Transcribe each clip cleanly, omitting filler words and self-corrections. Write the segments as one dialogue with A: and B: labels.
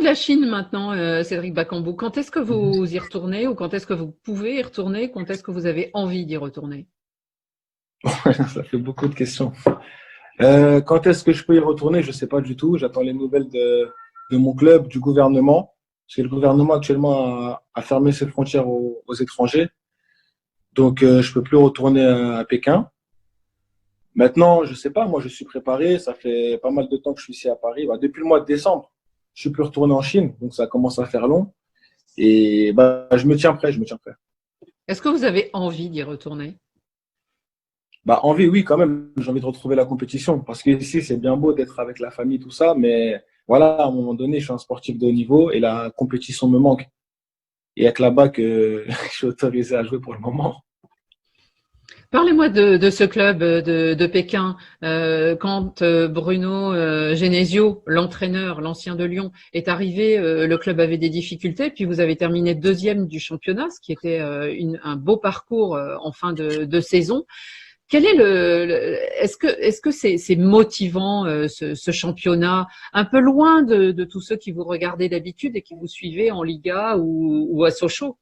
A: la Chine maintenant, Cédric Bakambu. Quand est-ce que vous y retournez ou quand est-ce que vous pouvez y retourner? Quand est-ce que vous avez envie d'y retourner?
B: Ça fait beaucoup de questions. Quand est-ce que je peux y retourner? Je sais pas du tout. J'attends les nouvelles de mon club, du gouvernement. Parce que le gouvernement actuellement a fermé ses frontières aux étrangers. Donc, je peux plus retourner à Pékin. Maintenant, je sais pas. Moi, je suis préparé. Ça fait pas mal de temps que je suis ici à Paris. Bah, depuis le mois de décembre, je suis plus retourné en Chine. Donc, ça commence à faire long. Et bah, je me tiens prêt. Je me tiens prêt.
A: Est-ce que vous avez envie d'y retourner?
B: Bah, envie, oui, quand même. J'ai envie de retrouver la compétition. Parce que ici, c'est bien beau d'être avec la famille, tout ça. Mais voilà, à un moment donné, je suis un sportif de haut niveau et la compétition me manque. Et il n'y a que là-bas que je suis autorisé à jouer pour le moment.
A: Parlez-moi de ce club de Pékin. Quand Bruno Genesio, l'entraîneur, l'ancien de Lyon, est arrivé, le club avait des difficultés, puis vous avez terminé deuxième du championnat, ce qui était un beau parcours en fin de saison. Quel est est-ce que c'est motivant ce championnat, un peu loin de tous ceux qui vous regardez d'habitude et qui vous suivez en Liga ou à Sochaux?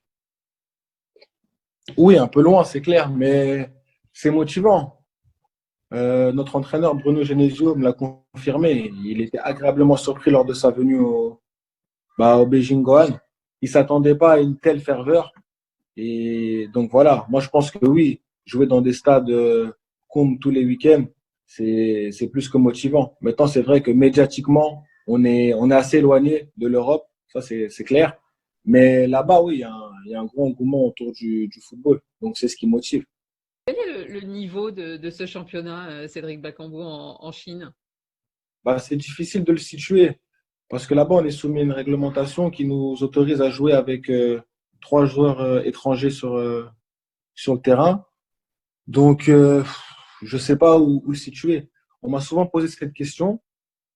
B: Oui, un peu loin, c'est clair, mais c'est motivant. Notre entraîneur Bruno Genesio me l'a confirmé. Il était agréablement surpris lors de sa venue au Beijing Gohan. Il s'attendait pas à une telle ferveur. Et donc voilà, moi je pense que oui, jouer dans des stades comme tous les week-ends, c'est plus que motivant. Maintenant, c'est vrai que médiatiquement, on est assez éloigné de l'Europe, ça c'est clair. Mais là-bas, oui, il y a un gros engouement autour du football. Donc c'est ce qui motive.
A: Quel est le niveau de ce championnat, Cédric Bakambu, en Chine?
B: Bah, c'est difficile de le situer parce que là-bas, on est soumis à une réglementation qui nous autorise à jouer avec trois joueurs étrangers sur le terrain. Donc, je sais pas où le situer. On m'a souvent posé cette question.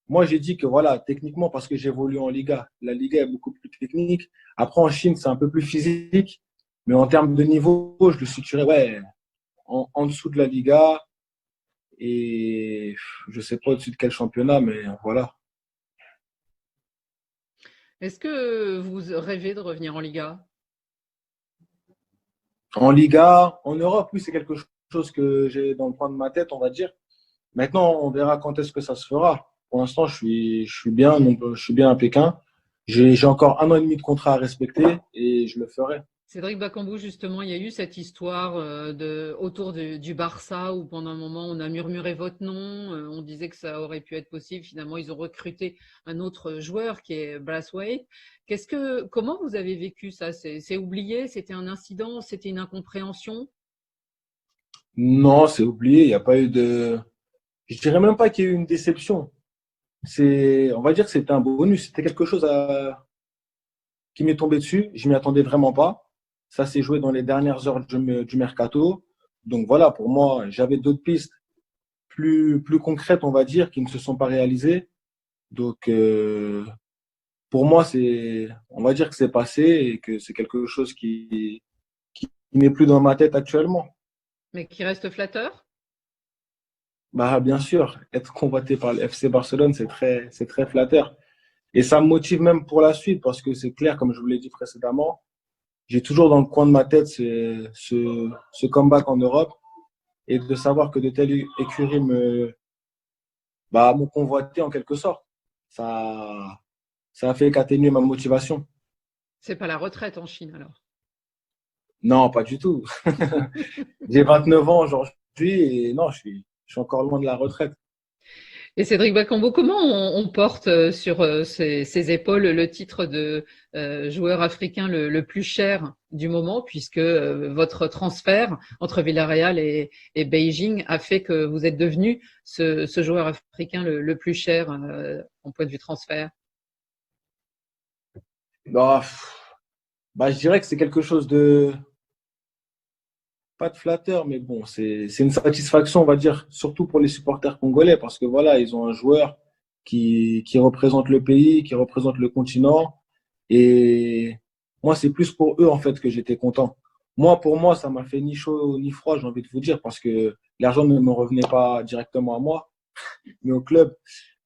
B: Moi, j'ai dit que voilà, techniquement, parce que j'évolue en Liga, la Liga est beaucoup plus technique. Après, en Chine, c'est un peu plus physique. Mais en termes de niveau, je le situerais ouais, en dessous de la Liga et je sais pas au-dessus de quel championnat, mais voilà.
A: Est-ce que vous rêvez de revenir en Liga?
B: En Liga, en Europe, oui, c'est quelque chose que j'ai dans le coin de ma tête, on va dire. Maintenant, on verra quand est-ce que ça se fera. Pour l'instant, je suis bien, donc, je suis bien à Pékin. J'ai encore un an et demi de contrat à respecter et je le ferai.
A: Cédric Bakambu, justement, il y a eu cette histoire autour du Barça où pendant un moment on a murmuré votre nom, on disait que ça aurait pu être possible. Finalement, ils ont recruté un autre joueur qui est Braithwaite. Comment vous avez vécu ça? C'est oublié? C'était un incident? C'était une incompréhension?
B: Non, c'est oublié. Il n'y a pas eu de. Je dirais même pas qu'il y a eu une déception. On va dire que c'était un bonus. C'était quelque chose qui m'est tombé dessus. Je m'y attendais vraiment pas. Ça s'est joué dans les dernières heures du mercato. Donc voilà, pour moi, j'avais d'autres pistes plus concrètes, on va dire, qui ne se sont pas réalisées. Donc, pour moi, on va dire que c'est passé et que c'est quelque chose qui n'est plus dans ma tête actuellement.
A: Mais qui reste flatteur?
B: Bah, bien sûr, être convoité par le FC Barcelone, c'est très flatteur. Et ça me motive même pour la suite parce que c'est clair, comme je vous l'ai dit précédemment, j'ai toujours dans le coin de ma tête ce comeback en Europe et de savoir que de telles écuries m'ont convoité en quelque sorte. Ça, ça a fait qu'atténuer ma motivation.
A: C'est pas la retraite en Chine alors.
B: Non, pas du tout. J'ai 29 ans aujourd'hui et non, je suis encore loin de la retraite.
A: Et Cédric Bakambu, comment on porte sur ses épaules le titre de joueur africain le plus cher du moment, puisque votre transfert entre Villarreal et Beijing a fait que vous êtes devenu ce joueur africain le plus cher en point de vue transfert?
B: Bah, je dirais que c'est quelque chose de, pas de flatteur, mais bon, c'est une satisfaction, on va dire, surtout pour les supporters congolais, parce que voilà, ils ont un joueur qui représente le pays, qui représente le continent. Et moi, c'est plus pour eux, en fait, que j'étais content. Moi, pour moi, ça m'a fait ni chaud ni froid, j'ai envie de vous dire, parce que l'argent ne me revenait pas directement à moi, mais au club.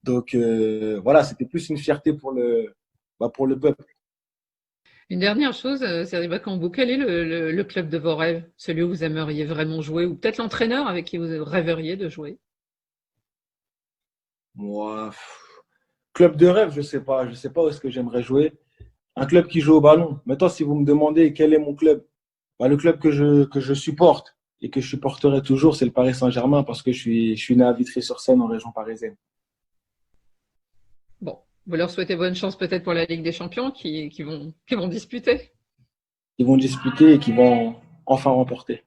B: Donc, voilà, c'était plus une fierté bah, pour le peuple.
A: Une dernière chose, Serge Bakambu, quel est le club de vos rêves, celui où vous aimeriez vraiment jouer, ou peut-être l'entraîneur avec qui vous rêveriez de jouer?
B: Moi, club de rêve, je sais pas où est-ce que j'aimerais jouer. Un club qui joue au ballon. Maintenant, si vous me demandez quel est mon club, bah, le club que je supporte et que je supporterai toujours, c'est le Paris Saint-Germain parce que je suis né à Vitry-sur-Seine en région parisienne.
A: Bon, vous leur souhaitez bonne chance peut-être pour la Ligue des Champions qui vont disputer.
B: Ils vont disputer et qui vont enfin remporter.